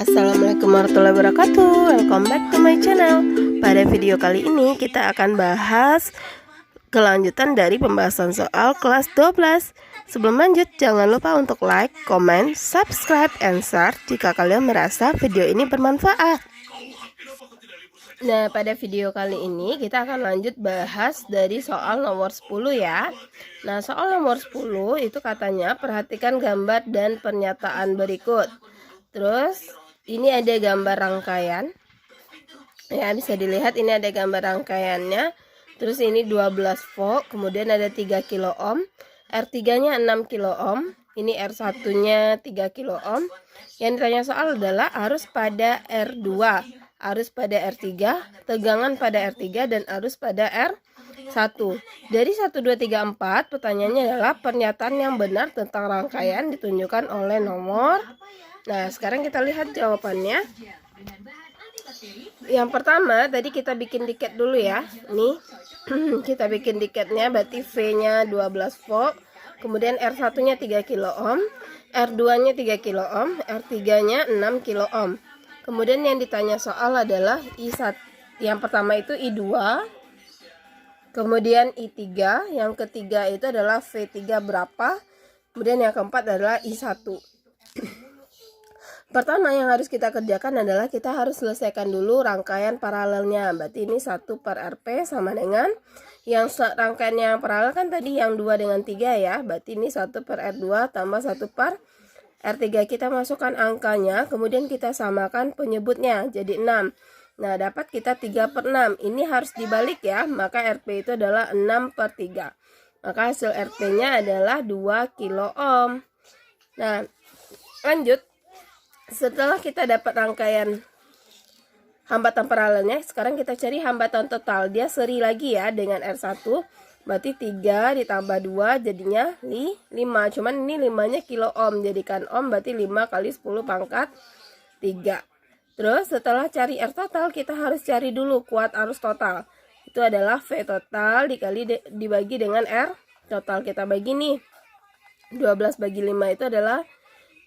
Assalamualaikum warahmatullahi wabarakatuh. Welcome back to my channel. Pada video kali ini kita akan bahas kelanjutan dari pembahasan soal kelas 12. Sebelum lanjut, jangan lupa untuk like, comment, subscribe, and share jika kalian merasa video ini bermanfaat. Nah, pada video kali ini kita akan lanjut bahas dari soal nomor 10 ya. Nah, soal nomor 10 itu katanya perhatikan gambar dan pernyataan berikut. Terus ini ada gambar rangkaian. Ya, bisa dilihat ini ada gambar rangkaiannya. Terus ini 12 volt, kemudian ada 3 kilo ohm, R3-nya 6 kilo ohm, ini R1-nya 3 kilo ohm. Yang ditanya soal adalah arus pada R2, arus pada R3, tegangan pada R3, dan arus pada R1. Dari 1, 2, 3, 4, pertanyaannya adalah pernyataan yang benar tentang rangkaian ditunjukkan oleh nomor. Nah, sekarang kita lihat jawabannya. Yang pertama, tadi kita bikin diket dulu ya. Nih, kita bikin diketnya, berarti V-nya 12 volt, kemudian R1-nya 3 kilo ohm, R2-nya 3 kilo ohm, R3-nya 6 kilo ohm. Kemudian yang ditanya soal adalah I1, yang pertama itu I2, kemudian I3, yang ketiga itu adalah V3 berapa, kemudian yang keempat adalah I1. Pertama yang harus kita kerjakan adalah kita harus selesaikan dulu rangkaian paralelnya. Berarti ini 1 per RP sama dengan yang rangkaian yang paralel kan tadi yang 2 dengan 3 ya. Berarti ini 1 per R2 tambah 1 per R3. Kita masukkan angkanya, kemudian kita samakan penyebutnya jadi 6. Nah, dapat kita 3 per 6. Ini harus dibalik ya, maka RP itu adalah 6 per 3. Maka hasil RP-nya adalah 2 kilo ohm. Nah, lanjut. Setelah kita dapat rangkaian hambatan paralelnya, sekarang kita cari hambatan total. Dia seri lagi ya dengan R1. Berarti 3 ditambah 2 jadinya 5. Cuman ini 5-nya kilo ohm. Jadikan ohm berarti 5 kali 10 pangkat 3. Terus setelah cari R total, kita harus cari dulu kuat arus total. Itu adalah V total dibagi dengan R total. Kita bagi nih. 12 bagi 5 itu adalah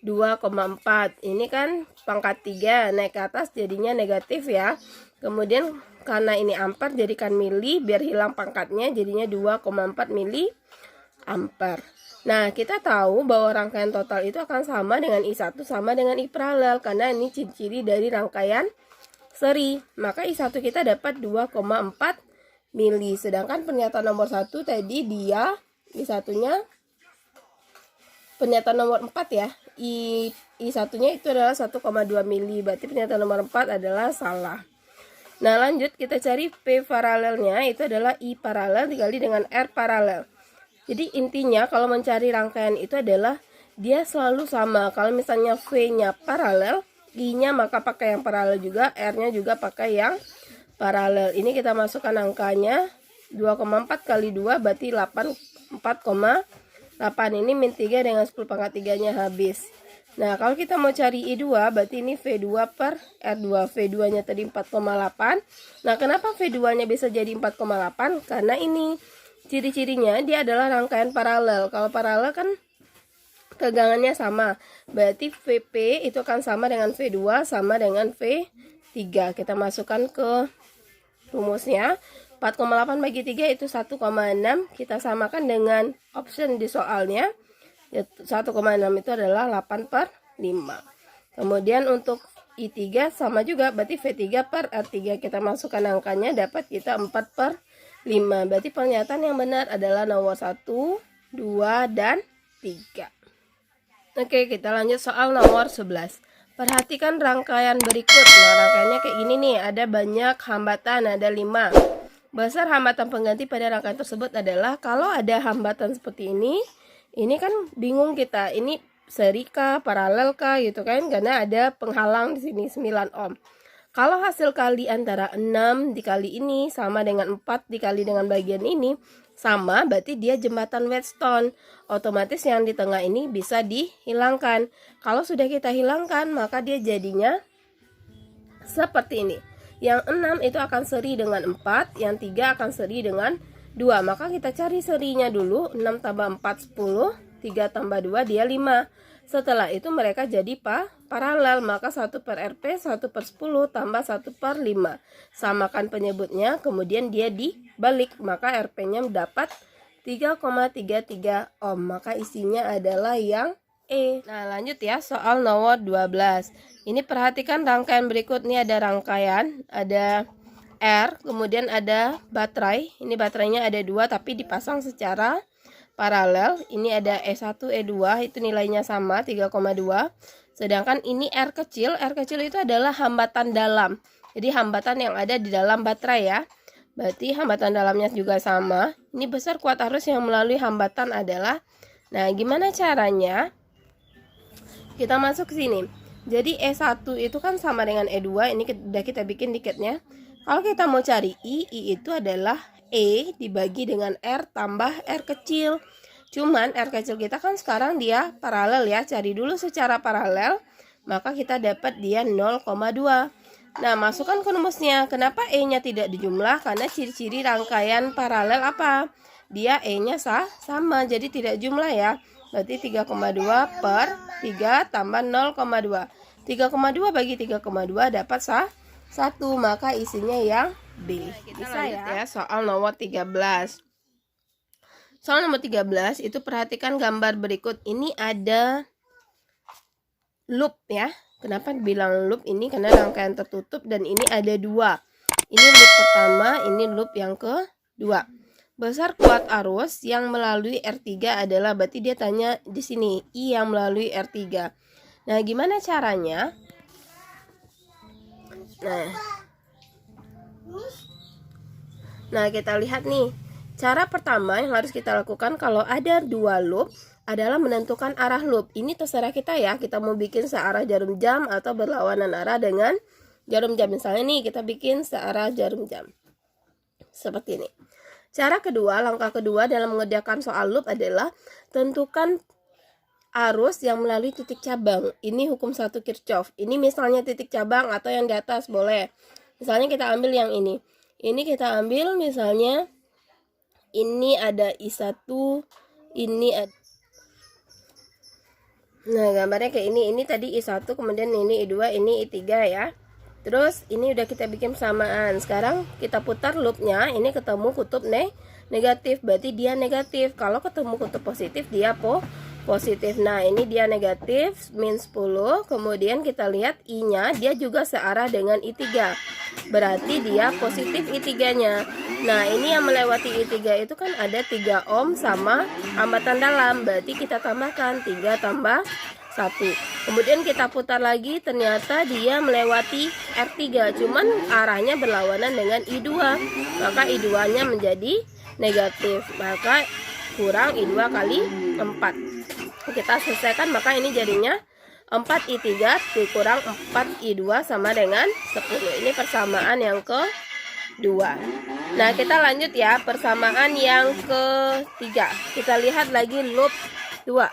2,4. Ini kan pangkat 3 naik ke atas jadinya negatif ya. Kemudian karena ini ampere jadikan mili, biar hilang pangkatnya jadinya 2,4 mili ampere. Nah, kita tahu bahwa rangkaian total itu akan sama dengan I1 sama dengan I paralel karena ini ciri-ciri dari rangkaian seri. Maka I1 kita dapat 2,4 mili. Sedangkan pernyataan nomor 1 tadi dia I1-nya pernyataan nomor 4 ya. I1-nya itu adalah 1,2 mili. Berarti pernyataan nomor 4 adalah salah. Nah, lanjut kita cari P paralelnya, itu adalah I paralel dikali dengan R paralel. Jadi intinya kalau mencari rangkaian itu adalah dia selalu sama. Kalau misalnya V-nya paralel, I-nya maka pakai yang paralel juga, R-nya juga pakai yang paralel. Ini kita masukkan angkanya 2,4 kali 2 berarti 4,8. Ini min 3 dengan 10 pangkat 3-nya habis. Nah, kalau kita mau cari I2, berarti ini V2 per R2. V2-nya tadi 4,8. Nah, kenapa V2-nya bisa jadi 4,8? Karena ini ciri-cirinya dia adalah rangkaian paralel. Kalau paralel kan tegangannya sama. Berarti VP itu akan sama dengan V2 sama dengan V3. Kita masukkan ke rumusnya. 4,8 bagi 3 itu 1,6. Kita samakan dengan option di soalnya. 1,6 itu adalah 8 per 5. Kemudian untuk I3 sama juga, berarti V3 per R3. Kita masukkan angkanya, dapat kita 4 per 5. Berarti pernyataan yang benar adalah nomor 1, 2, dan 3. Oke, kita lanjut soal nomor 11. Perhatikan rangkaian berikut. Nah, rangkaiannya kayak gini nih. Ada banyak hambatan, ada 5. Besar hambatan pengganti pada rangkaian tersebut adalah kalau ada hambatan seperti ini kan bingung kita, ini seri kah, paralel kah gitu kan, karena ada penghalang di sini 9 ohm. Kalau hasil kali antara 6 dikali ini sama dengan 4 dikali dengan bagian ini sama, berarti dia jembatan Wheatstone. Otomatis yang di tengah ini bisa dihilangkan. Kalau sudah kita hilangkan, maka dia jadinya seperti ini. Yang 6 itu akan seri dengan 4, yang 3 akan seri dengan 2. Maka kita cari serinya dulu. 6 tambah 4 10, 3 tambah 2 dia 5. Setelah itu mereka jadi paralel, maka 1/RP 1/10 tambah 1/5. Samakan penyebutnya, kemudian dia dibalik, maka RP-nya dapat 3,33 ohm. Maka isinya adalah yang E. Nah, lanjut ya, soal nomor 12. Ini perhatikan rangkaian berikut. Ini ada rangkaian, ada R, kemudian ada baterai. Ini baterainya ada 2 tapi dipasang secara paralel. Ini ada E1, E2, itu nilainya sama 3,2. Sedangkan ini R kecil itu adalah hambatan dalam. Jadi hambatan yang ada di dalam baterai ya. Berarti hambatan dalamnya juga sama. Ini besar kuat arus yang melalui hambatan adalah. Nah, gimana caranya? Kita masuk ke sini. Jadi E1 itu kan sama dengan E2. Ini udah kita bikin dikitnya. Kalau kita mau cari I itu adalah E dibagi dengan R tambah R kecil. Cuman R kecil kita kan sekarang dia paralel ya. Cari dulu secara paralel. Maka kita dapat dia 0,2. Nah, masukkan ke rumusnya. Kenapa E-nya tidak dijumlah? Karena ciri-ciri rangkaian paralel apa? Dia E-nya sama. Jadi tidak jumlah ya. Berarti 3,2 per 3 tambah 0,2. 3,2 bagi 3,2 dapat 1. Maka isinya yang B. Kita lanjut ya soal nomor 13. Soal nomor 13 itu perhatikan gambar berikut. Ini ada loop ya. Kenapa bilang loop ini? Karena rangkaian tertutup dan ini ada 2. Ini loop pertama, ini loop yang kedua. Besar kuat arus yang melalui R3 adalah, berarti dia tanya di sini I yang melalui R3. Nah, gimana caranya? Nah, kita lihat nih. Cara pertama yang harus kita lakukan kalau ada 2 loop adalah menentukan arah loop. Ini terserah kita ya. Kita mau bikin searah jarum jam atau berlawanan arah dengan jarum jam. Misalnya nih, kita bikin searah jarum jam. Seperti ini. Cara kedua, langkah kedua dalam mengerjakan soal loop adalah tentukan arus yang melalui titik cabang. Ini hukum 1 Kirchhoff. Ini misalnya titik cabang atau yang di atas boleh. Misalnya kita ambil yang ini. Ini kita ambil misalnya ini ada I1, ini ada. Nah, gambarnya kayak ini. Ini tadi I1, kemudian ini I2, ini I3 ya. Terus ini udah kita bikin persamaan. Sekarang kita putar loopnya. Ini ketemu kutub negatif, berarti dia negatif. Kalau ketemu kutub positif dia positif. Nah, ini dia negatif min 10. Kemudian kita lihat I-nya dia juga searah dengan I3. Berarti dia positif I3-nya. Nah, ini yang melewati I3 itu kan ada 3 ohm sama hambatan dalam. Berarti kita tambahkan 3 tambah 1. Kemudian kita putar lagi, ternyata dia melewati R3, cuman arahnya berlawanan dengan I2. Maka I2-nya menjadi negatif. Maka kurang I2 kali 4. Kita selesaikan, maka ini jadinya 4I3 dikurang 4I2 sama dengan 10. Ini persamaan yang kedua. Nah, kita lanjut ya, persamaan yang ketiga. Kita lihat lagi loop 2.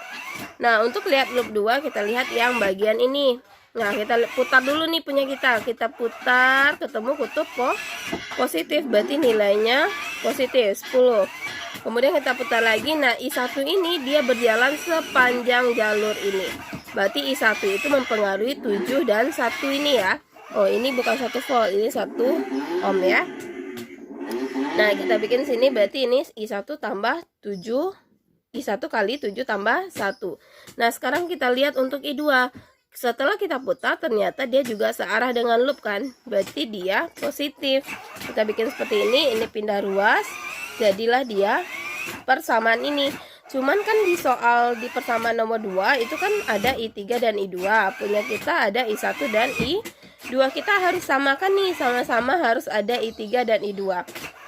Nah, untuk lihat loop 2, kita lihat yang bagian ini. Nah, kita putar dulu nih punya kita. Kita putar, ketemu kutub positif. Berarti nilainya positif, 10. Kemudian kita putar lagi. Nah, I1 ini dia berjalan sepanjang jalur ini. Berarti I1 itu mempengaruhi 7 dan 1 ini ya. Oh, ini bukan 1 volt, ini 1 ohm ya. Nah, kita bikin sini, berarti ini I1 tambah 7. I1 kali 7 tambah 1. Nah, sekarang kita lihat untuk I2. Setelah kita putar, ternyata dia juga searah dengan loop kan. Berarti dia positif. Kita bikin seperti ini pindah ruas. Jadilah dia persamaan ini. Cuman kan di soal di persamaan nomor 2 itu kan ada I3 dan I2. Punya kita ada I1 dan I2. Kita harus samakan nih, sama-sama harus ada I3 dan I2.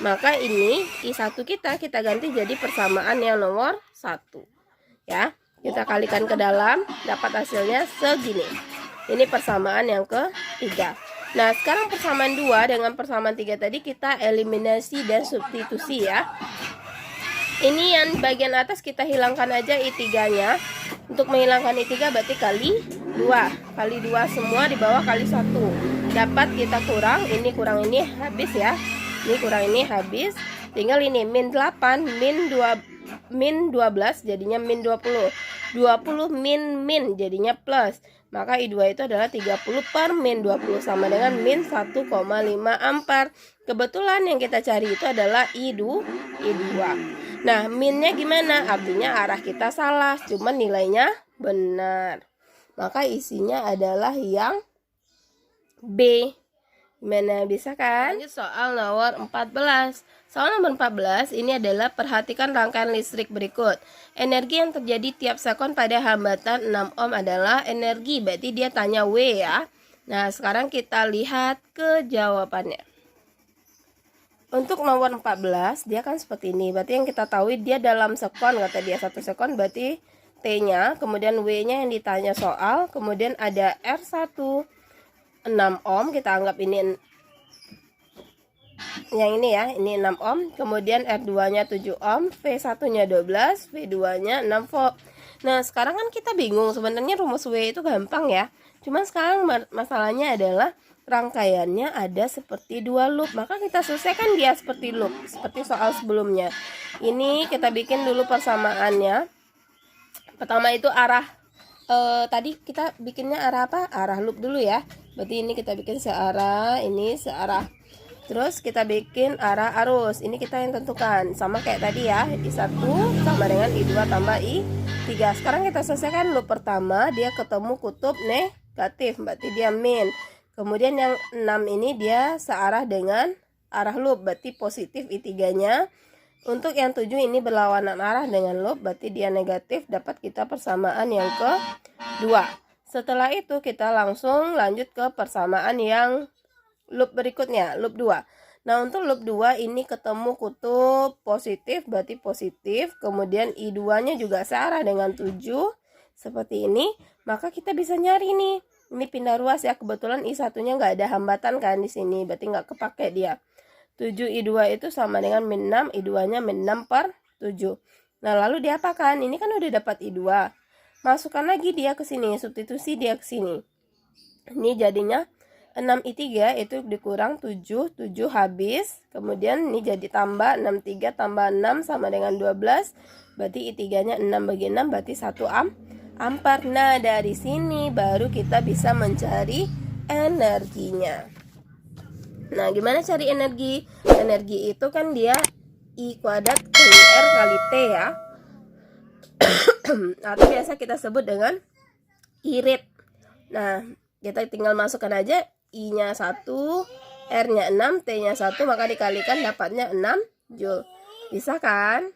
Maka ini I1 kita ganti jadi persamaan yang nomor 1. Ya, kita kalikan ke dalam, dapat hasilnya segini. Ini persamaan yang ketiga. Nah, sekarang persamaan 2 dengan persamaan 3 tadi kita eliminasi dan substitusi ya. Ini yang bagian atas kita hilangkan aja I3-nya. Untuk menghilangkan I3 berarti kali 2. Kali 2 semua di bawah kali 1. Dapat kita kurang ini habis ya. Ini kurang ini habis. Tinggal ini min 8, min 12 jadinya min 20. 20 min jadinya plus. Maka I2 itu adalah 30 per min 20 sama dengan min 1,5 ampere. Kebetulan yang kita cari itu adalah I2. Nah, minnya gimana? Artinya arah kita salah, cuman nilainya benar. Maka isinya adalah yang B. Gimana, bisa kan? Lanjut soal nomor 14. Soal nomor 14 ini adalah perhatikan rangkaian listrik berikut. Energi yang terjadi tiap sekon pada hambatan 6 ohm adalah energi. Berarti dia tanya W ya. Nah, sekarang kita lihat ke jawabannya. Untuk nomor 14 dia kan seperti ini. Berarti yang kita tahu dia dalam sekon, kata dia 1 sekon berarti T-nya, kemudian W-nya yang ditanya soal, kemudian ada R1 6 ohm, kita anggap ini yang ini ya, ini 6 ohm, kemudian R2-nya 7 ohm, V1-nya 12, V2-nya 6 volt. Nah, sekarang kan kita bingung, sebenarnya rumus W itu gampang ya. Cuman sekarang masalahnya adalah rangkaiannya ada seperti dua loop, maka kita selesaikan dia seperti loop, seperti soal sebelumnya. Ini kita bikin dulu persamaannya. Pertama itu arah tadi kita bikinnya arah apa? Arah loop dulu ya. Berarti ini kita bikin searah, ini searah. Terus kita bikin arah arus. Ini kita yang tentukan. Sama kayak tadi ya. I1 sama dengan I2 tambah I3. Sekarang kita selesaikan loop pertama. Dia ketemu kutub negatif. Berarti dia min. Kemudian yang 6 ini dia searah dengan arah loop. Berarti positif I3-nya. Untuk yang 7 ini berlawanan arah dengan loop, berarti dia negatif, dapat kita persamaan yang kedua. Setelah itu kita langsung lanjut ke persamaan yang loop berikutnya, loop 2. Nah, untuk loop 2 ini ketemu kutub positif, berarti positif. Kemudian I2-nya juga searah dengan 7, seperti ini. Maka kita bisa nyari nih. Ini pindah ruas ya, kebetulan I1-nya nggak ada hambatan kan di sini, berarti nggak kepake dia. 7 I2 itu sama dengan min 6, I2-nya min 6 per 7. Nah, lalu diapakan? Ini kan udah dapat I2. Masukkan lagi dia ke sini, substitusi dia ke sini. Ini jadinya 6 I3 itu dikurang 7, 7 habis. Kemudian ini jadi tambah 63 tambah 6 sama dengan 12. Berarti I3-nya 6 bagi 6 berarti 1 ampere. Nah, dari sini baru kita bisa mencari energinya. Nah, gimana cari energi? Energi itu kan dia I kuadrat kali R kali T ya. Atau biasa kita sebut dengan irit. Nah, kita tinggal masukkan aja I-nya 1, R-nya 6, T-nya 1, maka dikalikan dapatnya 6 Joule. Bisa kan?